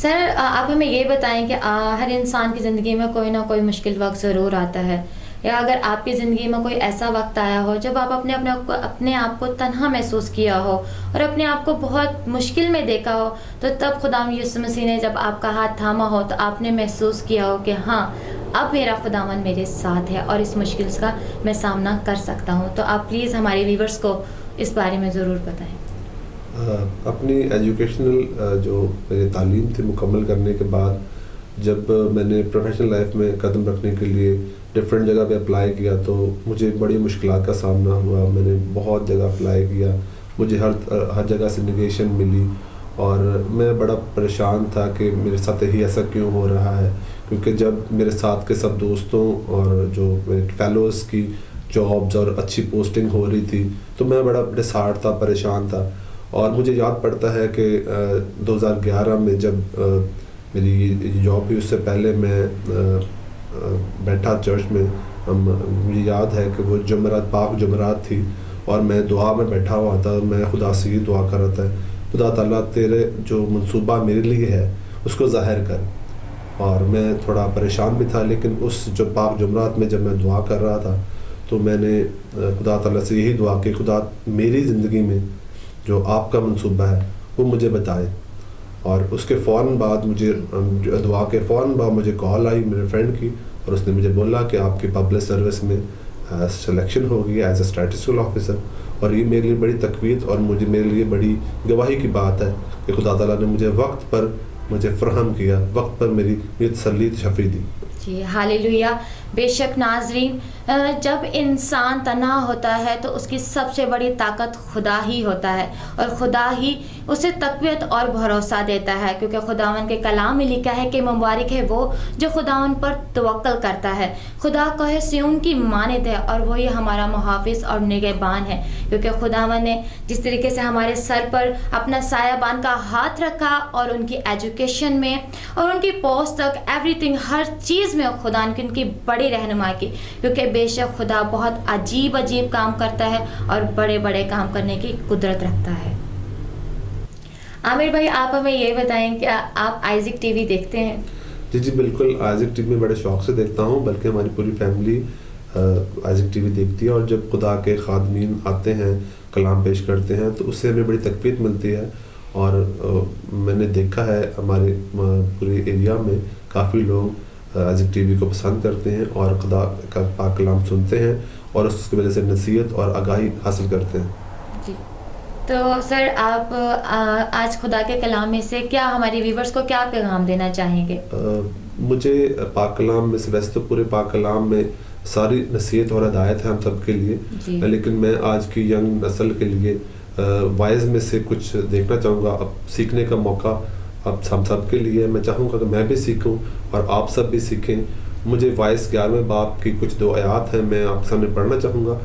سر آپ ہمیں یہ بتائیں کہ ہر انسان کی زندگی میں کوئی نہ کوئی مشکل وقت ضرور آتا ہے، یا اگر آپ کی زندگی میں کوئی ایسا وقت آیا ہو جب آپ اپنے آپ کو تنہا محسوس کیا ہو اور اپنے آپ کو بہت مشکل میں دیکھا ہو، تو تب خداوند یسوع مسیح نے جب آپ کا ہاتھ تھاما ہو تو آپ نے محسوس کیا ہو کہ ہاں اب میرا خداوند میرے ساتھ ہے اور اس مشکل کا میں سامنا کر سکتا ہوں. تو آپ پلیز ہمارے ویورز کو اس بارے میں ضرور بتائیں. اپنی ایجوکیشنل جو میری تعلیم تھی مکمل کرنے کے بعد جب میں نے پروفیشنل لائف میں قدم رکھنے کے لیے ڈفرینٹ جگہ پہ اپلائی کیا تو مجھے بڑی مشکلات کا سامنا ہوا. میں نے بہت جگہ اپلائی کیا، مجھے ہر جگہ سے نگیشن ملی اور میں بڑا پریشان تھا کہ میرے ساتھ ہی ایسا کیوں ہو رہا ہے، کیونکہ جب میرے ساتھ کے سب دوستوں اور جو میرے فیلوز کی جابز اور اچھی پوسٹنگ ہو رہی تھی تو میں بڑا ڈسہارٹ تھا، پریشان تھا. اور مجھے یاد پڑتا ہے کہ 2011 میں جب میری جاب ہوئی اس سے پہلے میں بیٹھا چرچ میں، مجھے یاد ہے کہ وہ جمعرات پاک جمعرات تھی اور میں دعا میں بیٹھا ہوا تھا. میں خدا سے یہ دعا کر رہا تھا، خدا تعالیٰ تیرے جو منصوبہ میرے لیے ہے اس کو ظاہر کر. اور میں تھوڑا پریشان بھی تھا، لیکن اس جو پاک جمعرات میں جب میں دعا کر رہا تھا تو میں نے خدا تعالیٰ سے یہی دعا کہ خدا میری زندگی میں جو آپ کا منصوبہ ہے وہ مجھے بتائے. اور اس کے فوراً بعد مجھے دعا کے فوراً بعد مجھے کال آئی میرے فرینڈ کی، اور اس نے مجھے بولا کہ آپ کی پبلک سروس میں سلیکشن ہو گئی ایز اے اسٹیٹسٹیکل آفیسر. اور یہ میرے لیے بڑی تقویت اور میرے لیے بڑی گواہی کی بات ہے کہ خدا تعالیٰ نے مجھے وقت پر مجھے فراہم کیا، وقت پر میری تسلی تشفی دی. جی ہاللیلویہ. بے شک ناظرین، جب انسان تنہا ہوتا ہے تو اس کی سب سے بڑی طاقت خدا ہی ہوتا ہے، اور خدا ہی اسے تقویت اور بھروسہ دیتا ہے، کیونکہ خداوند کے کلام میں لکھا ہے کہ مبارک ہے وہ جو خداوند پر توکل کرتا ہے. خدا کو ہے سیون کی مانند ہے اور وہی ہمارا محافظ اور نگہبان ہے، کیونکہ خداوند نے جس طریقے سے ہمارے سر پر اپنا سایہ بان کا ہاتھ رکھا اور ان کی ایجوکیشن میں اور ان کی پوسٹ تک ایوری تھنگ ہر چیز میں خدا نے ان کی بڑی رہنمائی کی، کیونکہ بے شک خدا بہت عجیب کام کرتا ہے اور بڑے بڑے کام کرنے کی قدرت رکھتا ہے. عامر بھائی آپ ہمیں یہ بتائیں کہ آپ آئزک ٹی وی دیکھتے ہیں؟ جی بالکل، آئزک ٹی وی میں بڑے شوق سے دیکھتا ہوں، بلکہ ہماری پوری فیملی آئزک ٹی وی دیکھتی ہے. اور جب خدا کے خادمین آتے ہیں کلام پیش کرتے ہیں تو اس سے ہمیں بڑی تقویت ملتی ہے. اور میں نے دیکھا ہے ہمارے پورے ایریا میں کافی لوگ آئزک ٹی وی کو پسند کرتے ہیں اور خدا کا پاک کلام سنتے ہیں اور اس کی وجہ سے نصیحت اور آگاہی حاصل کرتے ہیں. جی تو سر آپ آج خدا کے کلام میں سے کیا ہماری ویورز کو کیا پیغام دینا چاہیں گے؟ مجھے پاک کلام میں سے ویسے تو پورے پاک کلام میں ساری نصیحت اور ہدایت ہے ہم سب کے لیے، لیکن میں آج کی ینگ نسل کے لیے وائز میں سے کچھ دیکھنا چاہوں گا. اب سیکھنے کا موقع اب ہم سب کے لیے، میں چاہوں گا کہ میں بھی سیکھوں اور آپ سب بھی سیکھیں. مجھے وائس 11ویں باب کی کچھ 2 آیات ہیں میں آپ کے سامنے پڑھنا چاہوں گا،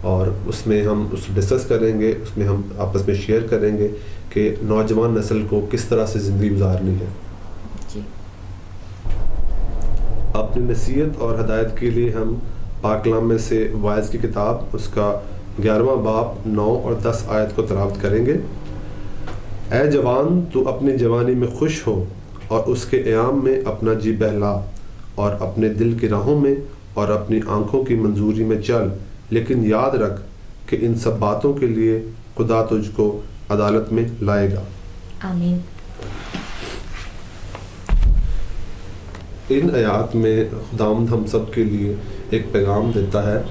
اور اس میں ہم اس ڈسکس کریں گے، اس میں ہم آپس میں شیئر کریں گے کہ نوجوان نسل کو کس طرح سے زندگی گزارنی ہے. جی اپنی نصیحت اور ہدایت کے لیے ہم پاک کلام میں سے وائز کی کتاب اس کا 11واں باب 9 اور 10 آیت کو تلاوت کریں گے. اے جوان تو اپنی جوانی میں خوش ہو اور اس کے ایام میں اپنا جی بہلا، اور اپنے دل کی راہوں میں اور اپنی آنکھوں کی منظوری میں چل، لیکن یاد رکھ کہ ان سب باتوں کے لیے خدا تجھ کو عدالت میں لائے گا. آمین. ان آیات میں خداوند ہم سب کے لیے ایک پیغام دیتا ہے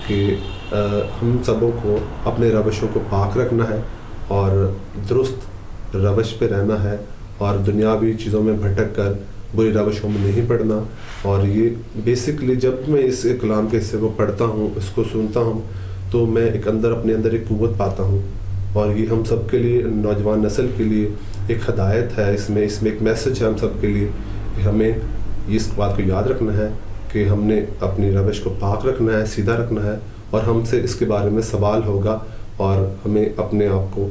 کہ ہم سبوں کو اپنے روشوں کو پاک رکھنا ہے اور درست روش پہ رہنا ہے، اور دنیاوی چیزوں میں بھٹک کر بری روشوں میں نہیں پڑنا. اور یہ بیسکلی جب میں اس کلام کے حصے کو پڑھتا ہوں، اس کو سنتا ہوں، تو میں اپنے اندر ایک قوت پاتا ہوں. اور یہ ہم سب کے لیے، نوجوان نسل کے لیے ایک ہدایت ہے. اس میں ایک میسج ہے ہم سب کے لیے کہ ہمیں اس بات کو یاد رکھنا ہے کہ ہم نے اپنی روش کو پاک رکھنا ہے، سیدھا رکھنا ہے، اور ہم سے اس کے بارے میں سوال ہوگا، اور ہمیں اپنے آپ کو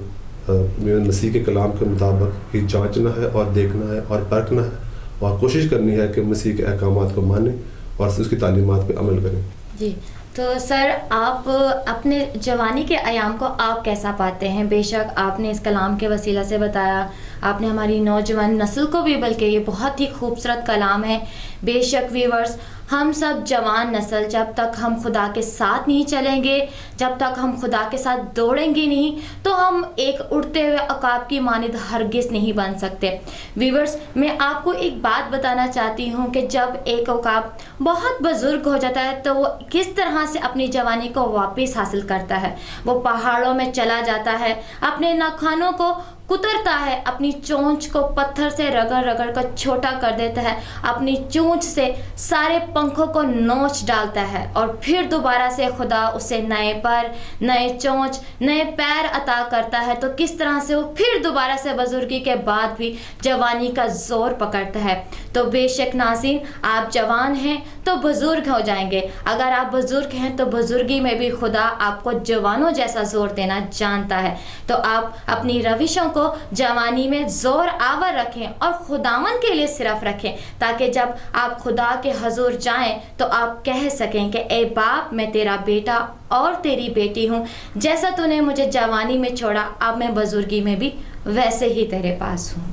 مسیح کے کلام کے مطابق ہی جانچنا ہے اور دیکھنا ہے اور پرکھنا ہے، اور کوشش کرنی ہے کہ مسیح کے احکامات کو مانیں اور اس کی تعلیمات پہ عمل کریں. جی تو سر آپ اپنے جوانی کے ایام کو آپ کیسا پاتے ہیں؟ بے شک آپ نے اس کلام کے وسیلہ سے بتایا آپ نے ہماری نوجوان نسل کو بھی، بلکہ یہ بہت ہی خوبصورت کلام ہے. بے شک ویورز، ہم سب جوان نسل جب تک ہم خدا کے ساتھ نہیں چلیں گے، جب تک ہم خدا کے ساتھ دوڑیں گے نہیں، تو ہم ایک اڑتے ہوئے عقاب کی مانند ہرگز نہیں بن سکتے. ویورز، میں آپ کو ایک بات بتانا چاہتی ہوں کہ جب ایک عقاب بہت بزرگ ہو جاتا ہے تو وہ کس طرح سے اپنی جوانی کو واپس حاصل کرتا ہے. وہ پہاڑوں میں چلا جاتا ہے، اپنے ناخنوں کو کترتا ہے، اپنی چونچ کو پتھر سے رگڑ رگڑ کر چھوٹا کر دیتا ہے، اپنی چونچ سے سارے پنکھوں کو نوچ ڈالتا ہے، اور پھر دوبارہ سے خدا اسے نئے پر، نئے چونچ، نئے پیر عطا کرتا ہے. تو کس طرح سے وہ پھر دوبارہ سے بزرگی کے بعد بھی جوانی کا زور پکڑتا ہے. تو بے شک ناظرین، آپ جوان ہیں تو بزرگ ہو جائیں گے. اگر آپ بزرگ ہیں تو بزرگی میں بھی خدا آپ کو جوانوں جیسا زور دینا جانتا ہے. تو آپ اپنی روشوں کو جوانی میں زور آور رکھیں اور خداوند کے لیے صرف رکھیں، تاکہ جب آپ خدا کے حضور جائیں تو آپ کہہ سکیں کہ اے باپ، میں تیرا بیٹا اور تیری بیٹی ہوں، جیسا تو نے مجھے جوانی میں چھوڑا، اب میں بزرگی میں بھی ویسے ہی تیرے پاس ہوں.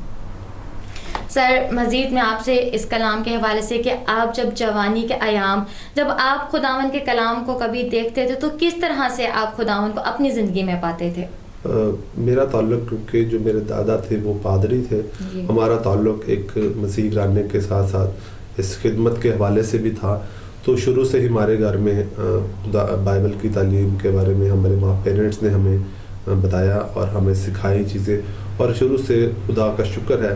سر، مزید میں آپ سے اس کلام کے حوالے سے کہ آپ جب جوانی کے ایام، جب آپ خداوند کے کلام کو کبھی دیکھتے تھے تو کس طرح سے آپ خداوند کو اپنی زندگی میں پاتے تھے؟ میرا تعلق، کیونکہ جو میرے دادا تھے وہ پادری تھے، ہمارا تعلق ایک مسیح رہنے کے ساتھ ساتھ اس خدمت کے حوالے سے بھی تھا. تو شروع سے ہی ہمارے گھر میں بائبل کی تعلیم کے بارے میں ہمارے پیرنٹس نے ہمیں بتایا اور ہمیں سکھائی چیزیں. اور شروع سے خدا کا شکر ہے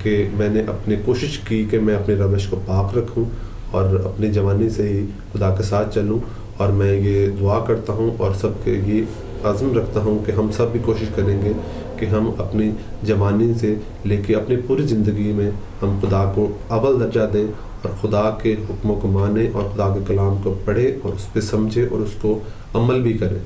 کہ میں نے اپنی کوشش کی کہ میں اپنی روش کو پاک رکھوں اور اپنی جوانی سے ہی خدا کے ساتھ چلوں. اور میں یہ دعا کرتا ہوں اور سب کے یہ عزم رکھتا ہوں کہ ہم سب بھی کوشش کریں گے کہ ہم اپنی جوانی سے لے کے اپنی پوری زندگی میں ہم خدا کو اول درجہ دیں اور خدا کے حکموں کو مانیں اور خدا کے کلام کو پڑھیں اور اس پہ سمجھیں اور اس کو عمل بھی کریں.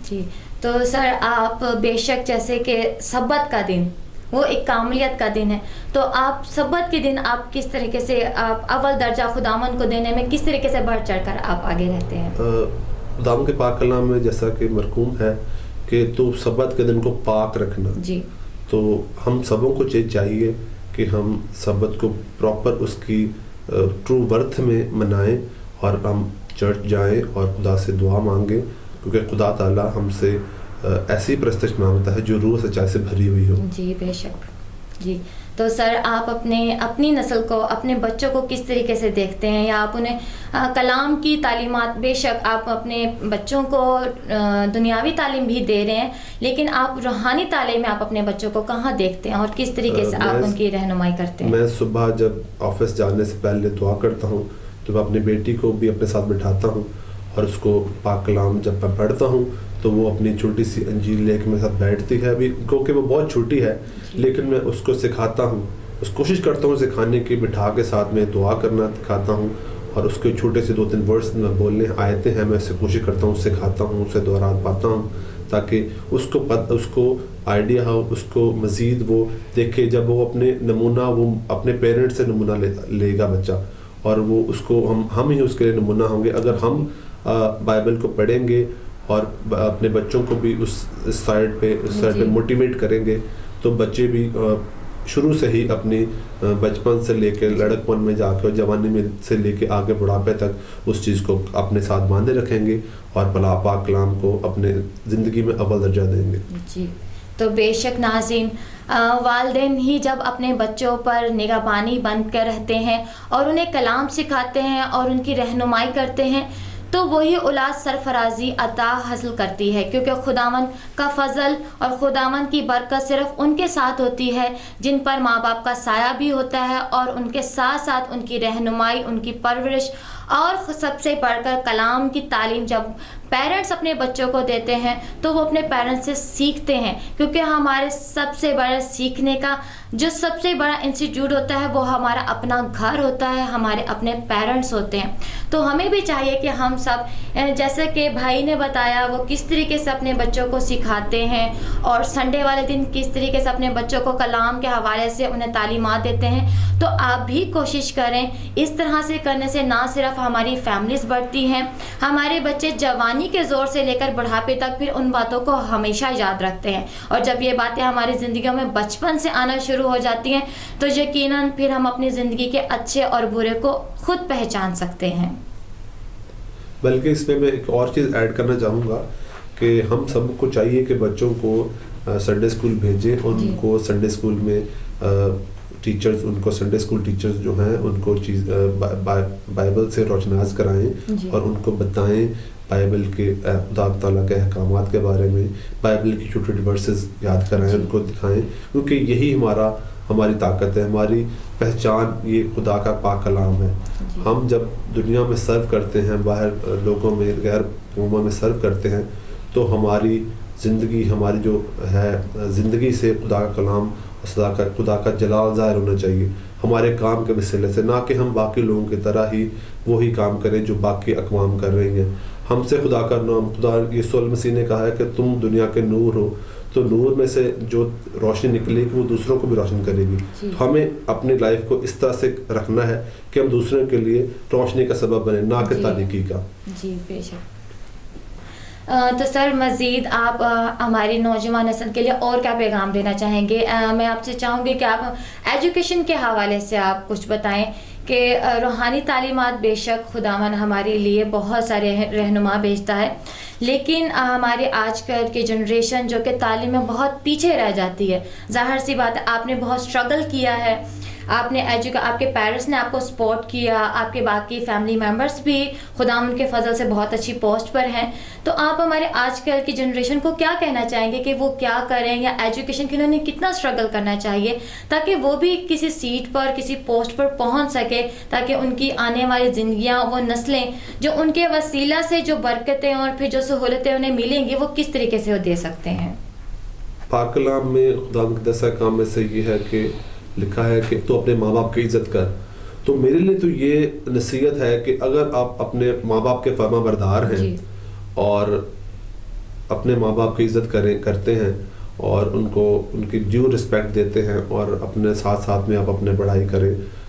جی، تو سر آپ بے شک جیسے کہ سبت کا دن وہ ایک کاملیت کا دن ہے، تو آپ سبت کے دن آپ کس طریقے سے آپ اول درجہ خداوند کو دینے میں کس طریقے سے بڑھ چڑھ کر آپ آگے رہتے ہیں؟ خداوند کے پاک کلام میں جیسا کہ مرقوم ہے کہ تو سبت کے دن کو پاک رکھنا. جی، تو ہم سبوں کو چاہیے کہ ہم سبت کو پراپر اس کی ٹرو ورتھ میں منائیں اور ہم چرچ جائیں اور خدا سے دعا مانگیں، کیونکہ خدا تعالیٰ ہم سے ایسی پرستش مانگتا ہے جو روح سچائی سے بھری ہوئی ہو. جی بے شک. جی، تو سر آپ اپنی نسل کو، اپنے بچوں کو کس طریقے سے دیکھتے ہیں، یا آپ انہیں کلام کی تعلیمات، بے شک آپ اپنے بچوں کو دنیاوی تعلیم بھی دے رہے ہیں، لیکن آپ روحانی تعلیم میں آپ اپنے بچوں کو کہاں دیکھتے ہیں اور کس طریقے سے آپ ان کی رہنمائی کرتے ہیں؟ میں صبح جب آفس جانے سے پہلے دعا کرتا ہوں تو میں اپنی بیٹی کو بھی اپنے ساتھ بٹھاتا ہوں اور اس کو پاک کلام جب میں پڑھتا ہوں تو وہ اپنی چھوٹی سی انجیل لے کے میرے ساتھ بیٹھتی ہے. ابھی کیونکہ وہ بہت چھوٹی ہے لیکن میں اس کو سکھاتا ہوں، کوشش کرتا ہوں سکھانے کی، بٹھا کے ساتھ میں دعا کرنا سکھاتا ہوں اور اس کے چھوٹے سے 2-3 ورڈس میں بولنے آیتیں ہیں میں اسے کوشش کرتا ہوں سکھاتا ہوں، اسے دہرات پاتا ہوں تاکہ اس کو آئیڈیا ہو، اس کو مزید وہ دیکھے. جب وہ اپنے نمونہ، وہ اپنے پیرنٹ سے نمونہ لے گا بچہ، اور وہ اس کو ہم ہی اس کے لیے نمونہ ہوں گے. اگر ہم بائبل کو پڑھیں گے اور اپنے بچوں کو بھی اس سائڈ پہ موٹیویٹ کریں گے تو بچے بھی شروع سے ہی اپنی بچپن سے لے کے لڑکپن میں جا کے اور جوانی میں سے لے کے آگے بڑھاپے تک اس چیز کو اپنے ساتھ باندھے رکھیں گے اور پاک کلام کو اپنے زندگی میں اول درجہ دیں گے. جی، تو بے شک ناظرین، والدین ہی جب اپنے بچوں پر نگہبانی بن کر رہتے ہیں اور انہیں کلام سکھاتے ہیں اور ان کی رہنمائی کرتے ہیں تو وہی اولاد سرفرازی عطا حاصل کرتی ہے، کیونکہ خداوند کا فضل اور خداوند کی برکت صرف ان کے ساتھ ہوتی ہے جن پر ماں باپ کا سایہ بھی ہوتا ہے، اور ان کے ساتھ ساتھ ان کی رہنمائی، ان کی پرورش، اور سب سے بڑھ کر کلام کی تعلیم جب پیرنٹس اپنے بچوں کو دیتے ہیں تو وہ اپنے پیرنٹس سے سیکھتے ہیں، کیونکہ ہمارے سب سے بڑا سیکھنے کا جو سب سے بڑا انسٹیٹیوٹ ہوتا ہے وہ ہمارا اپنا گھر ہوتا ہے، ہمارے اپنے پیرنٹس ہوتے ہیں. تو ہمیں بھی چاہیے کہ ہم سب، جیسے کہ بھائی نے بتایا وہ کس طریقے سے اپنے بچوں کو سکھاتے ہیں اور سنڈے والے دن کس طریقے سے اپنے بچوں کو کلام کے حوالے سے انہیں تعلیمات دیتے ہیں، تو آپ بھی کوشش کریں. اس طرح سے کرنے سے نہ صرف ہماری فیملیز بڑھتی ہیں، ہمارے بچے جوانی جوانی کے زور سے لے کر بڑھاپے تک پھر ان باتوں کو ہمیشہ یاد رکھتے ہیں. اور جب یہ باتیں ہماری زندگیوں میں بچپن سے آنا شروع ہو جاتی ہیں تو یقیناً پھر ہم اپنی زندگی کے اچھے اور برے کو خود پہچان سکتے ہیں. بلکہ اس میں ایک اور چیز ایڈ کرنا چاہوں گا کہ ہم سب کو چاہیے کہ بچوں کو سنڈے اسکول بھیجیں. ان کو سنڈے اسکول میں ٹیچرز، ان کو سنڈے اسکول ٹیچرز جو ہیں ان کو بائبل سے روشناس کرائیں اور ان کو بتائیں بائبل کے خدا تعالیٰ کے احکامات کے بارے میں، بائبل کی چھوٹی چھوٹی ورسز یاد کرائیں، ان کو دکھائیں، کیونکہ یہی ہماری طاقت ہے، ہماری پہچان یہ خدا کا پاک کلام ہے. ہم جب دنیا میں سرو کرتے ہیں، باہر لوگوں میں، غیر قوموں میں سرو کرتے ہیں، تو ہماری زندگی، ہماری جو ہے زندگی سے خدا کا کلام، خدا کا جلال ظاہر ہونا چاہیے ہمارے کام کے وسیلے سے، نہ کہ ہم باقی لوگوں کی طرح ہی وہی کام کریں جو باقی اقوام کر رہی ہیں. ہم سے خدا کا نام، خدا یسوع المسیح نے کہا ہے کہ تم دنیا کے نور ہو، تو نور میں سے جو روشنی نکلے گی وہ دوسروں کو بھی روشن کرے گی. تو ہمیں اپنی لائف کو اس طرح سے رکھنا ہے کہ ہم دوسروں کے لیے روشنی کا سبب بنے، نہ کہ تاریکی کا. جی بے شک. تو سر مزید آپ ہماری نوجوان نسل کے لیے اور کیا پیغام دینا چاہیں گے؟ میں آپ سے چاہوں گی کہ آپ ایجوکیشن کے حوالے سے آپ کچھ بتائیں کہ روحانی تعلیمات بے شک خداوند ہمارے لیے بہت سارے رہنما بھیجتا ہے، لیکن ہمارے آج کل کی جنریشن جو کہ تعلیم میں بہت پیچھے رہ جاتی ہے. ظاہر سی بات ہے، آپ نے بہت اسٹرگل کیا ہے، آپ نے آپ کے پیرنٹس نے آپ کو سپورٹ کیا، آپ کے باقی فیملی ممبرس بھی خداوند کے فضل سے بہت اچھی پوسٹ پر ہیں. تو آپ ہمارے آج کل کی جنریشن کو کیا کہنا چاہیں گے کہ وہ کیا کریں، یا ایجوکیشن کے لیے انہیں کتنا اسٹرگل کرنا چاہیے تاکہ وہ بھی کسی سیٹ پر، کسی پوسٹ پر پہنچ سکے، تاکہ ان کی آنے والی زندگیاں، وہ نسلیں جو ان کے وسیلہ سے جو برکتیں اور پھر جو سہولتیں انہیں ملیں گی وہ کس طریقے سے وہ دے سکتے ہیں؟ پاک کلام میں خدا کے 10 احکام میں سے یہ ہے کہ لکھا ہے کہ تو اپنے ماں باپ کی عزت کر. تو میرے لیے تو یہ نصیحت ہے کہ اگر آپ اپنے ماں باپ کے فرما بردار ہیں اور اپنے ماں باپ کی عزت کرتے ہیں اور ان کو ان کی ڈیو رسپیکٹ دیتے ہیں اور اپنے ساتھ ساتھ میں آپ اپنے پڑھائی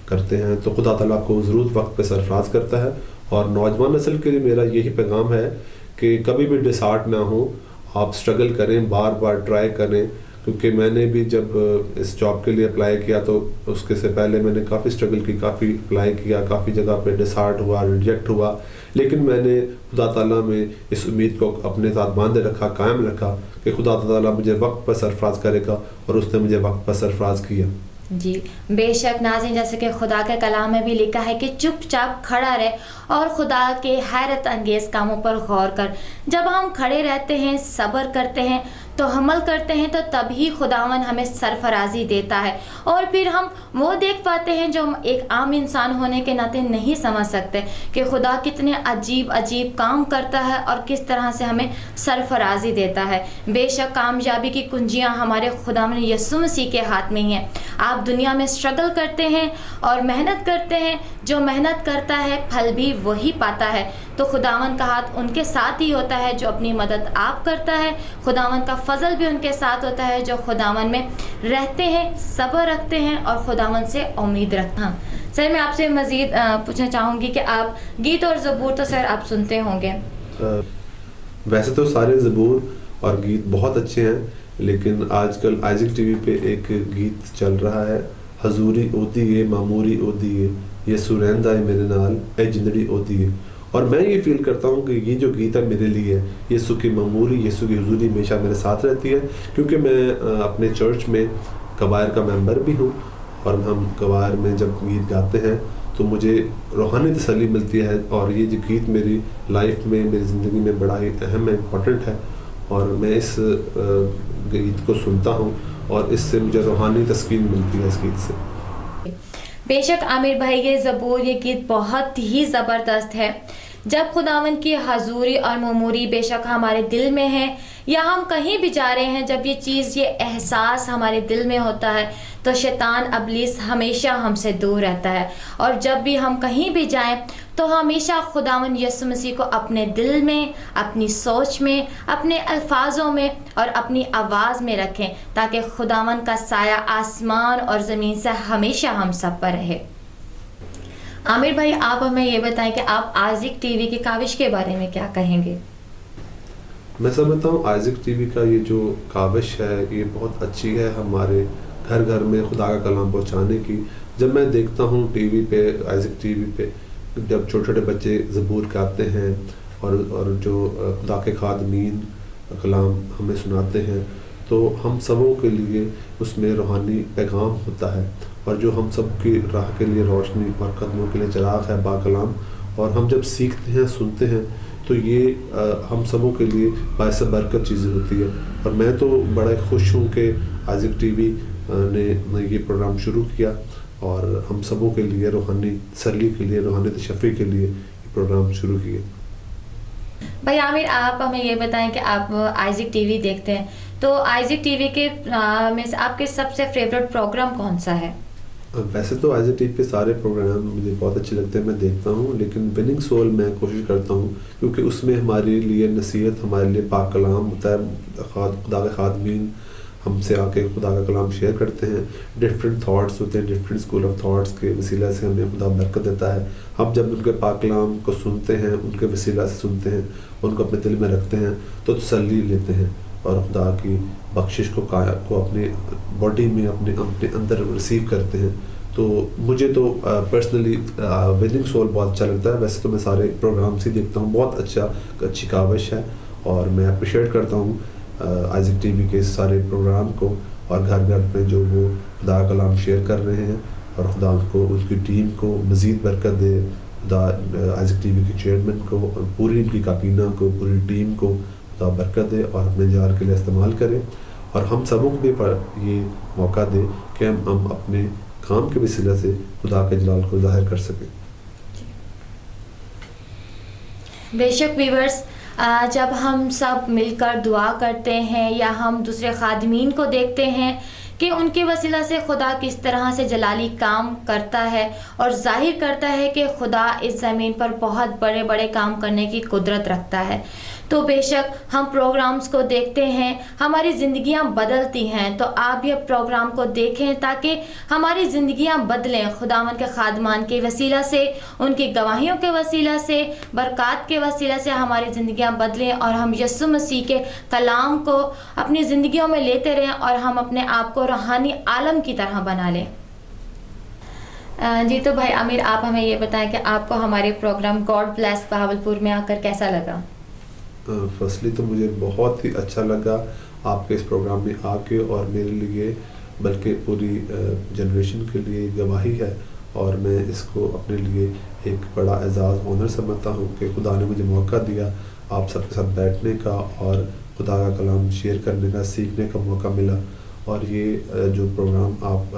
کرتے ہیں، تو خدا تعالیٰ کو ضرور وقت پہ سرفراز کرتا ہے. اور نوجوان نسل کے لیے میرا یہی پیغام ہے کہ کبھی بھی ڈسہارٹ نہ ہو، آپ اسٹرگل کریں، بار بار ٹرائی کریں. کیونکہ میں نے بھی جب اس جاب کے لیے اپلائی کیا تو اس کے سے پہلے میں نے کافی اسٹرگل کی، کافی اپلائی کیا، کافی جگہ پہ ڈسہارٹ ہوا، ریجیکٹ ہوا، لیکن میں نے خدا تعالیٰ میں اس امید کو اپنے ساتھ باندھے رکھا، قائم رکھا کہ خدا تعالیٰ مجھے وقت پر سرفراز کرے گا، اور اس نے مجھے وقت پر سرفراز کیا. جی بے شک ناظرین، جیسے کہ خدا کے کلام میں بھی لکھا ہے کہ چپ چاپ کھڑا رہے اور خدا کے حیرت انگیز کاموں پر غور کر. جب ہم کھڑے رہتے ہیں، صبر کرتے ہیں، تو عمل کرتے ہیں، تو تبھی خداوند ہمیں سرفرازی دیتا ہے، اور پھر ہم وہ دیکھ پاتے ہیں جو ہم ایک عام انسان ہونے کے ناطے نہیں سمجھ سکتے کہ خدا کتنے عجیب عجیب کام کرتا ہے اور کس طرح سے ہمیں سرفرازی دیتا ہے. بے شک کامیابی کی کنجیاں ہمارے خداوند یسوع مسیح کے ہاتھ میں ہی ہیں. آپ دنیا میں اسٹرگل کرتے ہیں اور محنت کرتے ہیں، جو محنت کرتا ہے پھل بھی وہی پاتا ہے. تو خداوند کا ہاتھ ان کے ساتھ ہی ہوتا ہے جو اپنی مدد آپ کرتا ہے. خداوند کا فضل بھی ان کے ساتھ ہوتا ہے جو خداوند میں رہتے ہیں، صبر رکھتے ہیں اور خداوند سے امید رکھنا. سر میں آپ سے مزید پوچھنا چاہوں گی کہ آپ گیت اور زبور تو سر آپ سنتے ہوں گے. ویسے تو سارے زبور اور گیت بہت اچھے ہیں، لیکن آج کل آئزک ٹی وی پہ ایک گیت چل رہا ہے، حضوری اودیے معموری اودیے یہ سریندا ہے میرے نال اے جندڑی اودیے. اور میں یہ فیل کرتا ہوں کہ یہ جو گیت ہے میرے لیے ہے، یسوع کی معموری، یسوع کی حضوری ہمیشہ میرے ساتھ رہتی ہے، کیونکہ میں اپنے چرچ میں کوائر کا ممبر بھی ہوں، اور ہم کوائر میں جب گیت گاتے ہیں تو مجھے روحانی تسلی ملتی ہے. اور یہ جو گیت میری لائف میں، میری زندگی میں بڑا ہی اہم ہے، امپورٹنٹ ہے، اور میں اس گیت کو سنتا ہوں اور اس سے مجھے روحانی تسکین ملتی ہے اس گیت سے. بے شک عامر بھائی، یہ زبور، یہ گیت بہت ہی زبردست ہے. جب خداوند کی حضوری اور معموری بے شک ہمارے دل میں ہے، یا ہم کہیں بھی جا رہے ہیں، جب یہ چیز، یہ احساس ہمارے دل میں ہوتا ہے تو شیطان ابلیس ہمیشہ ہم سے دور رہتا ہے. اور جب بھی ہم کہیں بھی جائیں تو ہمیشہ خداوند یسوع مسیح کو اپنے دل میں، اپنی سوچ میں، اپنے الفاظوں میں اور اپنی آواز میں رکھیں، تاکہ خداوند کا سایہ آسمان اور زمین سے ہمیشہ ہم سب پر رہے. عامر بھائی، آپ ہمیں یہ بتائیں کہ آپ آئزک ٹی وی کی کاوش کے بارے میں کیا کہیں گے؟ میں سمجھتا ہوں آئزک ٹی وی کا یہ جو کاوش ہے یہ بہت اچھی ہے ہمارے گھر گھر میں خدا کا کلام پہنچانے کی. جب میں دیکھتا ہوں ٹی وی پہ آئزک ٹی وی پہ جب چھوٹے چھوٹے بچے زبور گاتے ہیں اور جو خدا کے خادمین کلام ہمیں سناتے ہیں تو ہم سبوں کے لیے اس میں روحانی پیغام ہوتا ہے اور جو ہم سب کی راہ کے لیے روشنی اور قدموں کے لیے چراغ ہے با کلام. اور ہم جب سیکھتے ہیں سنتے ہیں تو یہ ہم سبوں کے لیے باعث برکت چیزیں ہوتی ہے. اور میں تو بڑا خوش ہوں کہ آئزک ٹی وی نے یہ پروگرام شروع کیا اور ہم سبوں کے لیے روحانی تسلی کے لیے روحانی تشفی کے لیے یہ پروگرام شروع کیے. بھائی عامر آپ ہمیں یہ بتائیں کہ آپ آئزک ٹی وی دیکھتے ہیں تو آئزک ٹی وی کے میں سے آپ کے سب سے فیوریٹ پروگرام کون سا ہے؟ ویسے تو آئزک ٹی وی کے سارے پروگرام مجھے بہت اچھے لگتے ہیں, میں دیکھتا ہوں, لیکن وننگ سول میں کوشش کرتا ہوں کیونکہ اس میں ہمارے لیے نصیحت, ہمارے لیے پاک کلام ہوتا ہے, خدا کے خادمین ہم سے آ کے خدا کا کلام شیئر کرتے ہیں, ڈفرینٹ تھاٹس ہوتے ہیں, ڈفرینٹ اسکول آف تھاٹس کے وسیلہ سے ہمیں خدا برکت دیتا ہے. ہم جب ان کے پاک کلام کو سنتے ہیں, ان کے وسیلہ سے سنتے ہیں, ان کو اپنے دل میں رکھتے ہیں تو تسلی لیتے ہیں اور خدا کی بخشش کو اپنے باڈی میں اپنے اندر ریسیو کرتے ہیں. تو مجھے تو پرسنلی وننگ سول بہت اچھا لگتا ہے. ویسے تو میں سارے پروگرامس ہی دیکھتا ہوں, بہت اچھی کاوش ہے اور میں اپریشیٹ کرتا ہوں آئزک ٹی وی کے سارے پروگرام کو اور گھر گھر میں جو وہ خدا کا کلام شیئر کر رہے ہیں اور خدا کو اس کی ٹیم کو مزید برکت دے. خدا آئزک ٹی وی کے چیئرمین کو اور پوری ان کی کابینہ کو, پوری ٹیم کو خدا برکت دے اور اپنے جال کے لیے استعمال کرے اور ہم سبوں کو بھی یہ موقع دے کہ ہم اپنے کام کے وسیلہ سے خدا کے جلال کو ظاہر کر سکیں. بے شک ویورز, جب ہم سب مل کر دعا کرتے ہیں یا ہم دوسرے خادمین کو دیکھتے ہیں کہ ان کے وسیلہ سے خدا کس طرح سے جلالی کام کرتا ہے اور ظاہر کرتا ہے کہ خدا اس زمین پر بہت بڑے بڑے کام کرنے کی قدرت رکھتا ہے, تو بے شک ہم پروگرامز کو دیکھتے ہیں, ہماری زندگیاں بدلتی ہیں. تو آپ یہ پروگرام کو دیکھیں تاکہ ہماری زندگیاں بدلیں خداوند کے خادمان کے وسیلہ سے, ان کی گواہیوں کے وسیلہ سے, برکات کے وسیلہ سے ہماری زندگیاں بدلیں اور ہم یسوع مسیح کے کلام کو اپنی زندگیوں میں لیتے رہیں اور ہم اپنے آپ کو روحانی عالم کی طرح بنا لیں. جی تو بھائی عامر آپ ہمیں یہ بتائیں کہ آپ کو ہمارے پروگرام گاڈ بلیس بہاولپور میں آ کر کیسا لگا؟ فرسٹلی تو مجھے بہت ہی اچھا لگا آپ کے اس پروگرام میں آ کے, اور میرے لیے بلکہ پوری جنریشن کے لیے گواہی ہے اور میں اس کو اپنے لیے ایک بڑا اعزاز آنر سمجھتا ہوں کہ خدا نے مجھے موقع دیا آپ سب کے ساتھ بیٹھنے کا اور خدا کا کلام شیئر کرنے کا, سیکھنے کا موقع ملا. اور یہ جو پروگرام آپ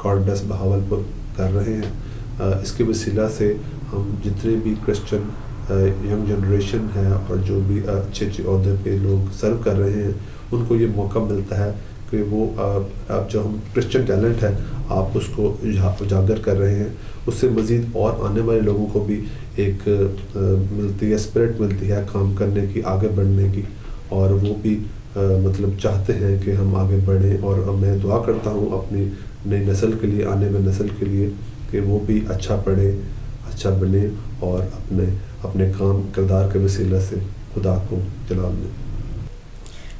گاڈ بلیس بہاولپور کر رہے ہیں اس کے وسیلہ سے ہم جتنے بھی کرسچن ینگ جنریشن ہے اور جو بھی اچھے عہدے پہ لوگ سرو کر رہے ہیں ان کو یہ موقع ملتا ہے کہ وہ اب جو ہم کرسچن ٹیلنٹ ہے آپ اس کو اجاگر کر رہے ہیں, اس سے مزید اور آنے والے لوگوں کو بھی ایک ملتی ہے, اسپرٹ ملتی ہے کام کرنے کی, آگے بڑھنے کی, اور وہ بھی مطلب چاہتے ہیں کہ ہم آگے بڑھیں. اور میں دعا کرتا ہوں اپنی نئی نسل کے لیے, آنے والی نسل کے لیے کہ وہ بھی اچھا پڑھے, اچھا بنے اور اپنے کام کردار کے وسیلہ سے خدا کو جلال دیں.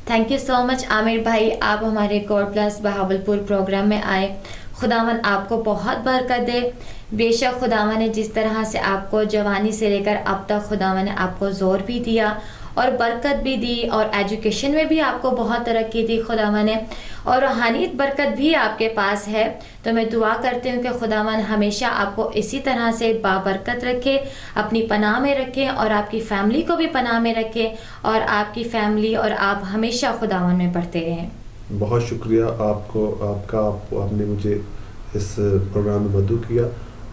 تھینک یو سو مچ عامر بھائی, آپ ہمارے گاڈ بلیس بہاولپور پروگرام میں آئے. خداوند آپ کو بہت برکت دے. بے شک خداوند نے جس طرح سے آپ کو جوانی سے لے کر اب تک خداوند نے آپ کو زور بھی دیا اور برکت بھی دی اور ایجوکیشن میں بھی آپ کو بہت ترقی دی خداوند نے, اور روحانیت برکت بھی آپ کے پاس ہے. تو میں دعا کرتی ہوں کہ خداوند ہمیشہ آپ کو اسی طرح سے بابرکت رکھے, اپنی پناہ میں رکھے اور آپ کی فیملی کو بھی پناہ میں رکھے اور آپ کی فیملی اور آپ ہمیشہ خداوند میں بڑھتے رہیں. بہت شکریہ آپ نے مجھے اس پروگرام میں مدعو کیا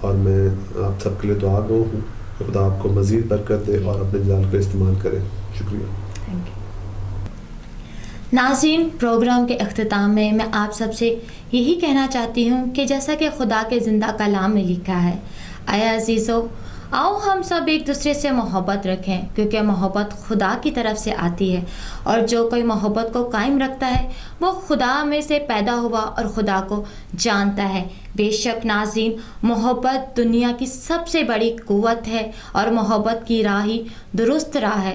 اور میں آپ سب کے لیے دعا گو ہوں کہ خدا آپ کو مزید برکت دے اور اپنے جلال کا استعمال کرے. شکریہ. Thank you. ناظرین, پروگرام کے اختتام میں آپ سب سے یہی کہنا چاہتی ہوں کہ جیسا کہ خدا کے زندہ کلام میں لکھا ہے, اے عزیزو آؤ ہم سب ایک دوسرے سے محبت رکھیں کیونکہ محبت خدا کی طرف سے آتی ہے اور جو کوئی محبت کو قائم رکھتا ہے وہ خدا میں سے پیدا ہوا اور خدا کو جانتا ہے. بے شک ناظرین, محبت دنیا کی سب سے بڑی قوت ہے اور محبت کی راہ ہی درست راہ ہے.